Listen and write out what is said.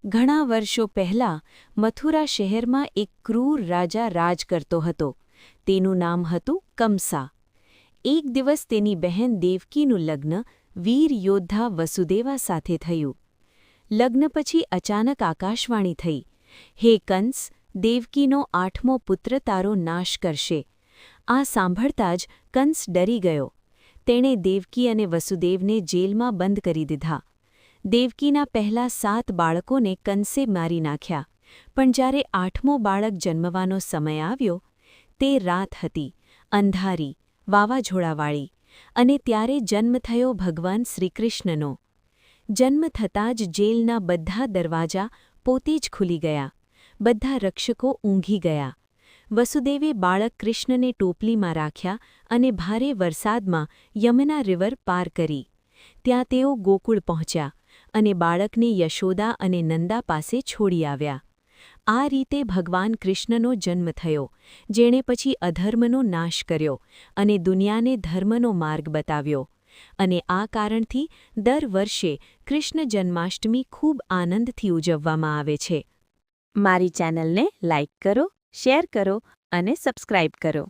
ઘણા વર્ષો પહેલાં મથુરા શહેરમાં એક ક્રૂર રાજા રાજ કરતો હતો. તેનું નામ હતું કમસા. એક દિવસ તેની બહેન દેવકીનું લગ્ન વીર યોદ્ધા વસુદેવા સાથે થયું. લગ્ન પછી અચાનક આકાશવાણી થઈ, હે કંસ, દેવકીનો 8મો પુત્ર તારો નાશ કરશે. આ સાંભળતા જ કંસ ડરી ગયો. તેણે દેવકી અને વસુદેવને જેલમાં બંધ કરી દીધા. દેવકીના પહેલા 7 બાળકોને કંસે મારી નાખ્યા, પણ જ્યારે 8મો બાળક જન્મવાનો સમય આવ્યો, તે રાત હતી, અંધારી, વાવાઝોડાવાળી, અને ત્યારે જન્મ થયો ભગવાન શ્રીકૃષ્ણનો. જન્મ થતાં જ જેલના બધા દરવાજા પોતે જ ખુલી ગયા, બધા રક્ષકો ઊંઘી ગયા. વસુદેવે બાળક કૃષ્ણને ટોપલીમાં રાખ્યા અને ભારે વરસાદમાં યમુના રિવર પાર કરી. ત્યાં તેઓ ગોકુળ પહોંચ્યા અને બાળકને યશોદા અને નંદા પાસે છોડી આવ્યા. આ રીતે ભગવાન કૃષ્ણનો જન્મ થયો, જેણે પછી અધર્મનો નાશ કર્યો અને દુનિયાને ધર્મનો માર્ગ બતાવ્યો. અને આ કારણથી દર વર્ષે કૃષ્ણ જન્માષ્ટમી ખૂબ આનંદથી ઉજવવામાં આવે છે. મારી ચેનલને લાઇક કરો, શેર કરો અને સબસ્ક્રાઇબ કરો.